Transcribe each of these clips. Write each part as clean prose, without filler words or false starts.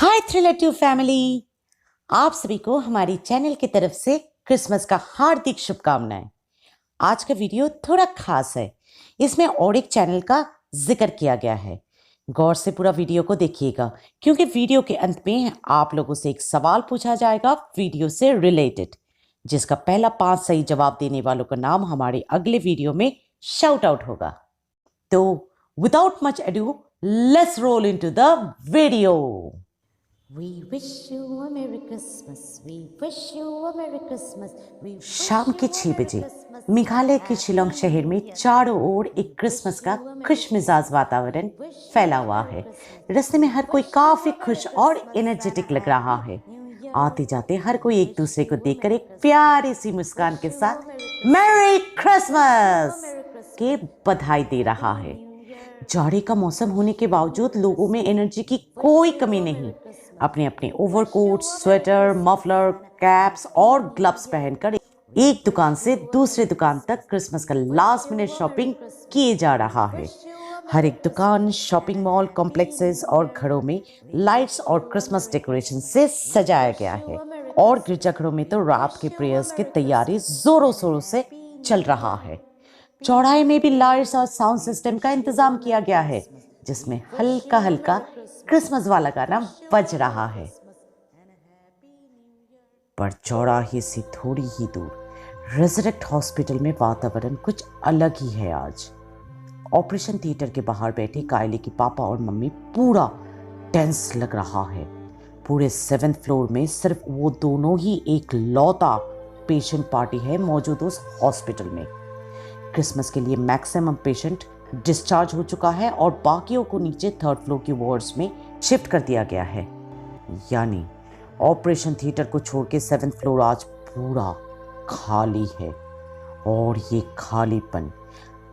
हाय thriller tube family, आप सभी को हमारी चैनल की तरफ से क्रिसमस का हार्दिक शुभकामनाएं। आज का वीडियो थोड़ा खास है। इसमें और एक चैनल का जिक्र किया गया है। गौर से पूरा वीडियो को देखिएगा क्योंकि वीडियो के अंत में आप लोगों से एक सवाल पूछा जाएगा वीडियो से रिलेटेड, जिसका पहला 5 सही जवाब देने वालों का नाम हमारे अगले वीडियो में शाउट आउट होगा। तो without much ado, let's roll into the video. We wish you a Merry Christmas. We wish you a Merry Christmas. शाम के 6 बजे मेघालय के शिलोंग शहर में चारों ओर एक क्रिसमस का खुशमिजाज वातावरण फैला हुआ है। रास्ते में हर कोई काफी खुश और एनर्जेटिक लग रहा है। आते जाते हर कोई एक दूसरे को देखकर एक प्यारी सी मुस्कान के साथ मैरी क्रिसमस के बधाई दे रहा है। जाड़े का मौसम होने के बावजूद लोगों में एनर्जी की कोई कमी नहीं। अपने अपने ओवरकोट, स्वेटर, मफलर, कैप्स और ग्लव्स पहनकर एक दुकान से दूसरे दुकान तक क्रिसमस का लास्ट मिनट शॉपिंग किए जा रहा है। हर एक दुकान, शॉपिंग मॉल कॉम्प्लेक्सेस और घरों में लाइट्स और क्रिसमस डेकोरेशन से सजाया गया है और गिरजाघरों में तो रात के प्रेयर्स की तैयारी जोरों शोरों से चल रहा है। चौराहे में भी लाइट्स और साउंड सिस्टम का इंतजाम किया गया है, जिसमें हल्का हल्का क्रिसमस वाला गाना बज रहा है। पर चौराहे से थोड़ी ही दूर रेजरेक्ट हॉस्पिटल में वातावरण कुछ अलग ही है। आज ऑपरेशन थिएटर के बाहर बैठे कायली के पापा और मम्मी पूरा टेंस लग रहा है। पूरे 7th फ्लोर में सिर्फ वो दोनों ही एक लौता पेशेंट पार्टी है मौजूद उस हॉस्पिटल में। क्रिसमस के लिए मैक्सिमम पेशेंट डिस्चार्ज हो चुका है और बाकियों को नीचे 3rd फ्लोर की वार्ड्स में शिफ्ट कर दिया गया है। यानी ऑपरेशन थिएटर को छोड़ के 7th फ्लोर आज पूरा खाली है। और ये खालीपन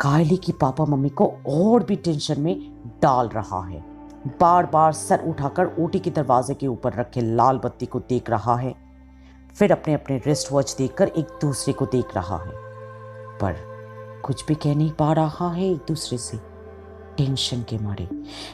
कायली की पापा मम्मी को और भी टेंशन में डाल रहा है। बार बार सर उठाकर ओटी के दरवाजे के ऊपर रखे लाल बत्ती को देख रहा है, फिर अपने अपने रिस्ट वॉच देखकर एक दूसरे को देख रहा है, पर कुछ भी कह नहीं पा रहा है एक दूसरे से, टेंशन के मारे।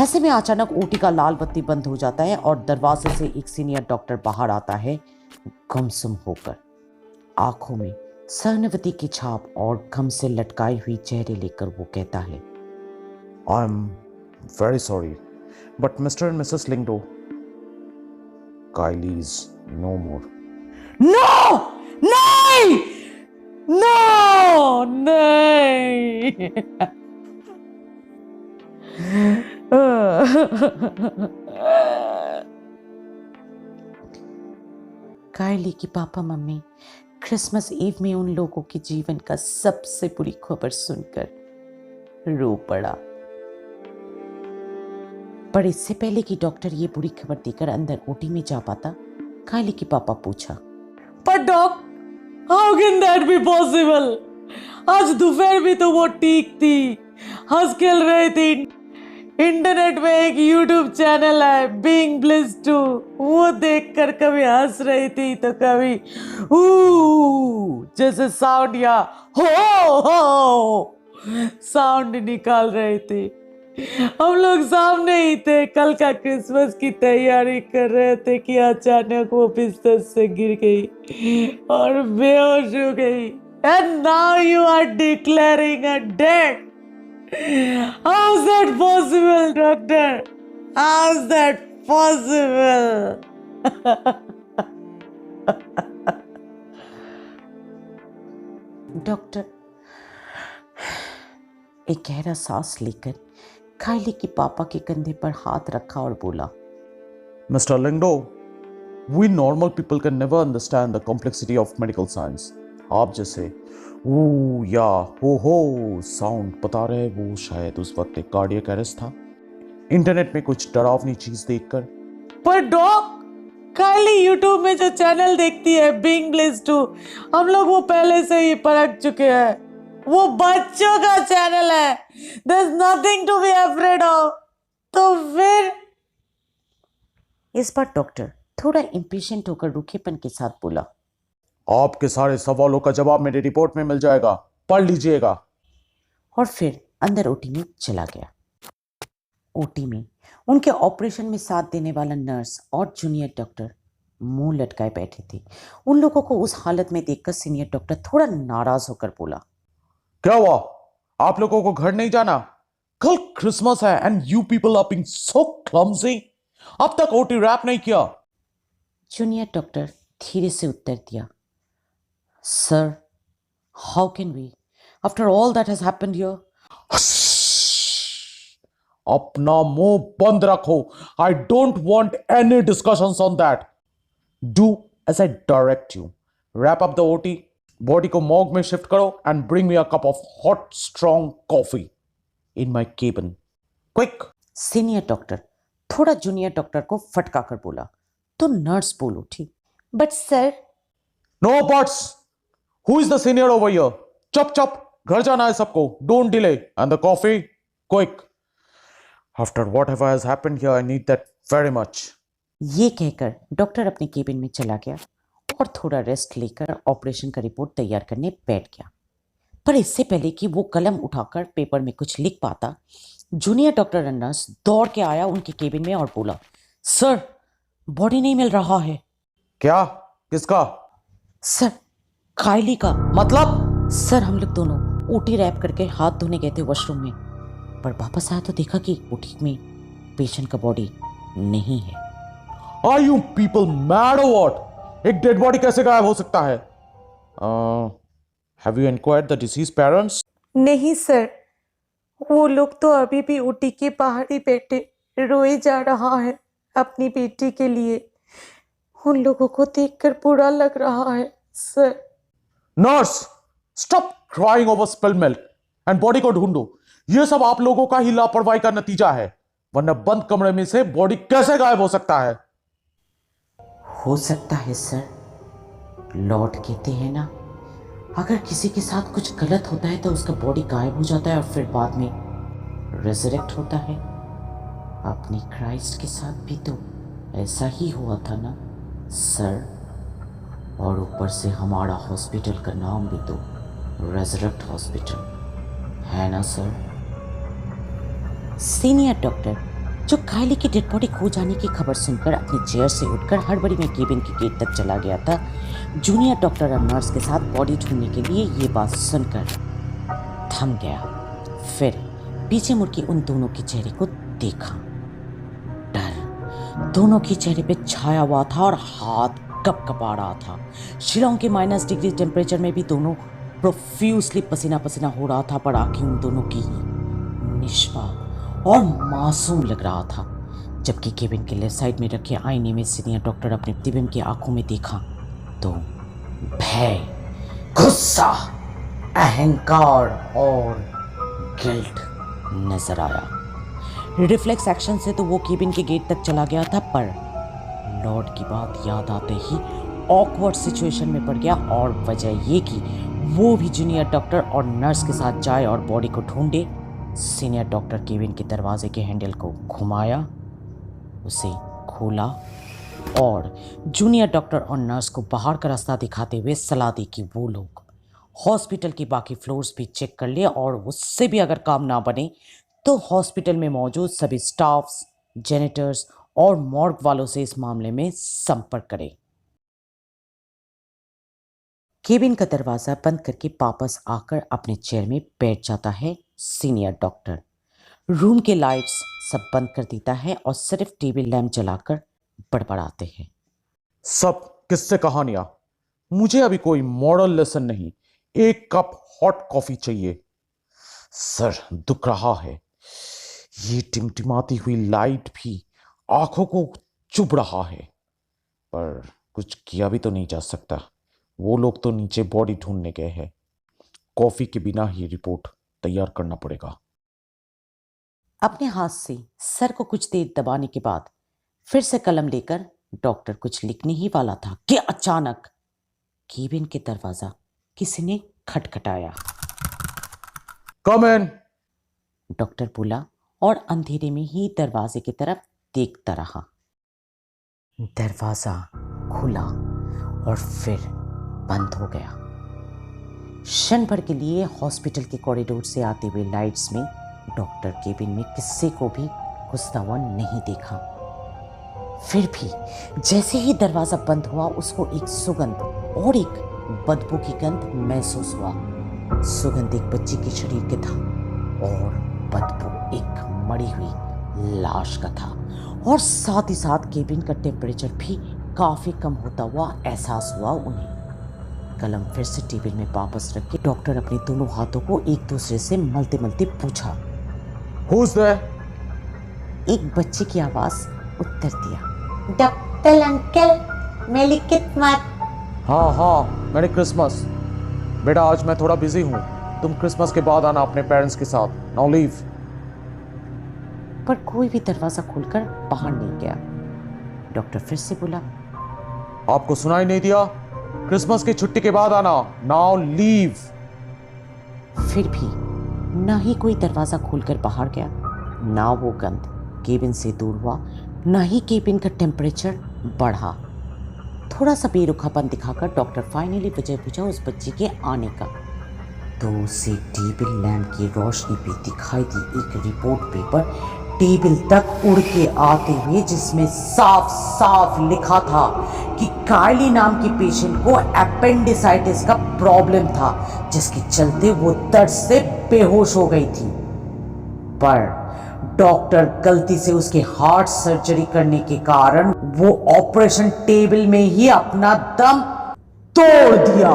ऐसे में अचानक ओटी का लाल बत्ती बंद हो जाता है और दरवाजे से एक सीनियर डॉक्टर बाहर आता है, गुमसुम होकर। आंखों में सहनवती की छाप और गम से लटकाई हुई चेहरे लेकर वो कहता है, I am very sorry, but Mr. and Mrs. Lingdo, Kylie is no more. No नहीं, नो नहीं। कायली की पापा मम्मी क्रिसमस ईव में उन लोगों के जीवन का सबसे बुरी खबर सुनकर रो पड़ा। पर इससे पहले कि डॉक्टर ये बुरी खबर देकर अंदर ओटी में जा पाता, कायली के पापा पूछा, पर doctor, how can that be possible? आज दोपहर भी तो वो ठीक थी, हंस खेल रही थी। इंटरनेट में एक यूट्यूब चैनल है बीइंग ब्लिस टू, वो देखकर कभी हंस रही थी तो कभी जैसे साउंड या हो साउंड निकाल रहे थे। हम लोग सामने ही थे, कल का क्रिसमस की तैयारी कर रहे थे कि अचानक वो बिस्तर से गिर गई और बेहोश हो गई। And now you are declaring her dead. How's that possible, doctor? How's that possible? Doctor एक गहरा सांस लेकर कायली की पापा के कंधे पर हाथ रखा और बोला, Mr. Lingdo, we normal people can never understand the complexity of medical science. आप जैसे या हो साउंड बता रहे, वो शायद उस वक्त एक कार्डियक अरेस्ट था। इंटरनेट में कुछ डरावनी चीज देखकर। पर डॉक, कायली यूट्यूब में जो चैनल देखती है बीइंग ब्लिस टू, हम लोग वो पहले से ही परख चुके हैं। वो बच्चों का चैनल है, there's nothing to be afraid of। तो फिर इस बार डॉक्टर थोड़ा इम्पेशेंट होकर रूखेपन के साथ बोला, आपके सारे सवालों का जवाब मेरी रिपोर्ट में मिल जाएगा, पढ़ लीजिएगा। और फिर अंदर ओटी में चला गया। ओटी में उनके ऑपरेशन में साथ देने वाला नर्स और जूनियर डॉक्टर मुंह लटकाए बैठे थे। उन लोगों को उस हालत में देखकर सीनियर डॉक्टर थोड़ा नाराज होकर बोला, क्या हुआ? आप लोगों को घर नहीं जाना? कल क्रिसमस है and you people are being so clumsy. अब तक ओटी रैप नहीं किया। जूनियर डॉक्टर धीरे से उत्तर दिया, sir, how can we after all that has happened here. अपना मुंह बंद रखो। I don't want any discussions on that. Do as I direct you. Wrap up the OT, body को मॉग में शिफ्ट करो and bring me a cup of hot strong coffee in my cabin, quick. Senior doctor थोड़ा junior doctor को फटका कर बोला तो nurse बोल उठी, but sir. No buts. Who is the senior over here? चुप चुप, घर जाना है सबको। Don't delay and the coffee quick. After whatever has happened here I need that very much. ये कहकर डॉक्टर अपने केबिन में चला गया और थोड़ा रेस्ट लेकर ऑपरेशन का रिपोर्ट तैयार करने बैठ गया। पर इससे पहले कि वो कलम उठाकर पेपर में कुछ लिख पाता, जूनियर डॉक्टर और नर्स दौड़ के आया उनके केबिन में और बोला, सर, बॉडी नहीं मिल रहा है। क्या? किसका? सर, कायली का। मतलब? सर, हम लोग दोनों ओटी रैप करके हाथ धोने गए थे वॉशरूम में, पर वापस आया तो देखा कि ओटी में पेशेंट का बॉडी नहीं है। Are you people mad or what? एक डेड बॉडी कैसे गायब हो सकता है? Have you inquired the deceased parents? नहीं सर, वो लोग तो अभी भी ऊटी के बाहर ही बैठे रोए जा रहा है अपनी बेटी के लिए। उन लोगों को देखकर बुरा लग रहा है sir. Nurse, stop crying over spilled milk and body को ढूंढो। ये सब आप लोगों का ही लापरवाही का नतीजा है, वरना बंद कमरे में से बॉडी कैसे गायब हो सकता है? हो सकता है सर, लॉर्ड कहते हैं ना, अगर किसी के साथ कुछ गलत होता है तो उसका बॉडी गायब हो जाता है और फिर बाद में रिजरेक्ट होता है। अपनी क्राइस्ट के साथ भी तो ऐसा ही हुआ था ना सर। और ऊपर से हमारा हॉस्पिटल का नाम भी तो रेजरेक्ट हॉस्पिटल है ना सर। सीनियर डॉक्टर जो कायली की डेड बॉडी खो जाने की खबर सुनकर अपनी चेयर से उठकर हड़बड़ी में केबिन के गेट तक चला गया था, जूनियर डॉक्टर और नर्स के साथ बॉडी ढूंढने के लिए ये बात सुनकर थम गया। फिर पीछे मुड़ के उन दोनों के चेहरे को देखा। डर दोनों के चेहरे पे छाया हुआ था और हाथ कपकपा रहा था। शिलोंग के -डिग्री टेम्परेचर में भी दोनों प्रोफ्यूसली पसीना पसीना हो रहा था, पर आंखें उन दोनों की निष्पाप और मासूम लग रहा था। जबकि केबिन के लेफ्ट साइड में रखे आईने में सीनियर डॉक्टर अपने प्रतिबिंब की आंखों में देखा तो भय, गुस्सा, अहंकार और गिल्ट नजर आया। रिफ्लेक्स एक्शन से तो वो केबिन के गेट तक चला गया था, पर लॉर्ड की बात याद आते ही ऑकवर्ड सिचुएशन में पड़ गया। और वजह ये कि वो भी जूनियर डॉक्टर और नर्स के साथ जाए और बॉडी को ढूंढे। सीनियर डॉक्टर केबिन के दरवाजे के हैंडल को घुमाया, उसे खोला और जूनियर डॉक्टर और नर्स को बाहर का रास्ता दिखाते हुए सलाह दी कि वो लोग हॉस्पिटल की बाकी फ्लोर्स भी चेक कर ले और उससे भी अगर काम ना बने तो हॉस्पिटल में मौजूद सभी स्टाफ्स, जेनिटर्स और मॉर्ग वालों से इस मामले में संपर्क करें। केबिन का दरवाजा बंद करके वापस आकर अपने चेयर में बैठ जाता है सीनियर डॉक्टर। रूम के लाइट्स सब बंद कर देता है और सिर्फ टीवी लैंप जलाकर बड़बड़ाते हैं। सब किससे कहानियां, मुझे अभी कोई मॉरल लेसन नहीं, एक कप हॉट कॉफी चाहिए। सर दुख रहा है, ये टिमटिमाती हुई लाइट भी आंखों को चुभ रहा है, पर कुछ किया भी तो नहीं जा सकता। वो लोग तो नीचे बॉडी ढूंढने गए हैं। कॉफी के बिना ही रिपोर्ट तैयार करना पड़ेगा। अपने हाथ से सर को कुछ देर दबाने के बाद फिर से कलम लेकर डॉक्टर कुछ लिखने ही वाला था कि अचानक केबिन के दरवाजा किसी ने खटखटाया। कम इन। डॉक्टर बोला और अंधेरे में ही दरवाजे की तरफ देखता रहा। दरवाजा खुला और फिर बंद हो गया। क्षण भर के लिए हॉस्पिटल के कॉरिडोर से आते हुए लाइट्स में डॉक्टर केबिन में किसी को भी घुसता हुआ नहीं देखा। फिर भी जैसे ही दरवाजा बंद हुआ उसको एक सुगंध और एक बदबू की गंध महसूस हुआ। सुगंध एक बच्ची के शरीर के था और बदबू एक मरी हुई लाश का था, और साथ ही साथ केबिन का टेम्परेचर भी काफी कम होता हुआ एहसास हुआ उन्हें। कलम फिर से टेबल में वापस रख के डॉक्टर अपने दोनों हाथों को एक दूसरे से मलते मलते पूछा। Who's there? एक बच्चे की आवाज उत्तर दिया, डॉक्टर अंकल, मेरी किस्मत। हाँ, मैरी क्रिसमस। बेटा आज मैं थोड़ा बिजी हूँ, तुम क्रिसमस के बाद आना अपने पेरेंट्स के साथ। Now leave. पर कोई भी दरवाजा खोलकर बाहर नहीं गया। डॉक्टर फिर से बोला, आपको सुनाई नहीं दिया? क्रिसमस की छुट्टी के बाद आना। Now leave. फिर भी ना ही कोई दरवाजा खोलकर बाहर गया, ना वो गंध केबिन से दूर हुआ, ना ही केबिन का टेम्परेचर बढ़ा। थोड़ा सा बेरुखापन दिखाकर डॉक्टर फाइनली वजह पूछा उस बच्चे के आने का। तो उसे टेबल लैंप की रोशनी पे दिखाई दी एक रिपोर्ट पेपर टेबल तक उड़ के आते हुए, जिसमें साफ साफ लिखा था कि कायली नाम के पेशेंट को अपेंडिसाइटिस का प्रॉब्लम था, जिसके चलते वो दर्द से बेहोश हो गई थी। पर डॉक्टर गलती से उसके हार्ट सर्जरी करने के कारण वो ऑपरेशन टेबल में ही अपना दम तोड़ दिया।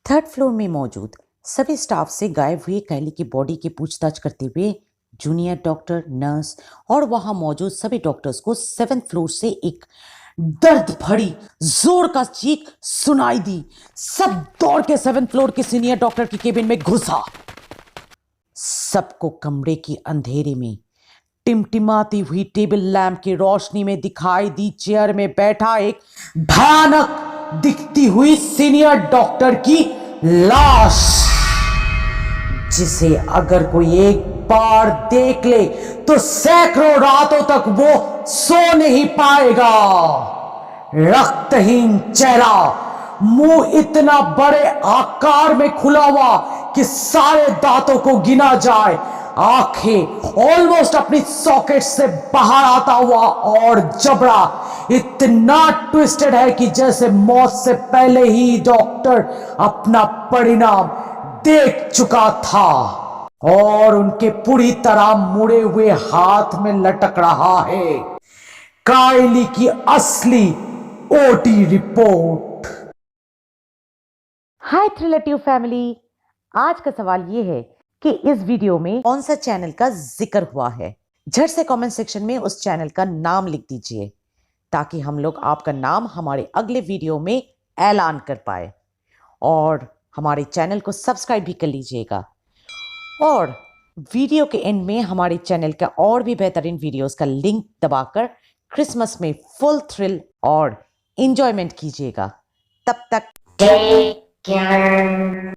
थर्ड फ्लोर में मौजूद सभी स्टाफ से गायब हुई कायली की बॉडी की पूछताछ करते हुए जूनियर डॉक्टर, नर्स और वहां मौजूद सभी डॉक्टर्स को 7th फ्लोर से एक दर्द भरी जोर का चीख सुनाई दी। सब दौड़ के 7th फ्लोर के सीनियर डॉक्टर की केबिन में घुसा। सबको कमरे के अंधेरे में टिमटिमाती हुई टेबल लैंप की रोशनी में दिखाई दी चेयर में बैठा एक भयानक दिखती हुई सीनियर डॉक्टर की लाश, जिसे अगर कोई एक बार देख ले तो सैकड़ों रातों तक वो सो नहीं पाएगा। रक्तहीन चेहरा, मुंह इतना बड़े आकार में खुला हुआ कि सारे दांतों को गिना जाए, आंखें ऑलमोस्ट अपनी सॉकेट से बाहर आता हुआ और जबड़ा इतना ट्विस्टेड है कि जैसे मौत से पहले ही डॉक्टर अपना परिणाम देख चुका था, और उनके पूरी तरह मुड़े हुए हाथ में लटक रहा है कायली की असली ओटी रिपोर्ट। हाय थ्रिलेटिव फैमिली, आज का सवाल ये है कि इस वीडियो में कौन सा चैनल का जिक्र हुआ है। झट से कमेंट सेक्शन में उस चैनल का नाम लिख दीजिए ताकि हम लोग आपका नाम हमारे अगले वीडियो में ऐलान कर पाए, और हमारे चैनल को सब्सक्राइब भी कर लीजिएगा। और वीडियो के एंड में हमारे चैनल का और भी बेहतरीन वीडियोस का लिंक दबाकर क्रिसमस में फुल थ्रिल और एंजॉयमेंट कीजिएगा। तब तक टेक केयर।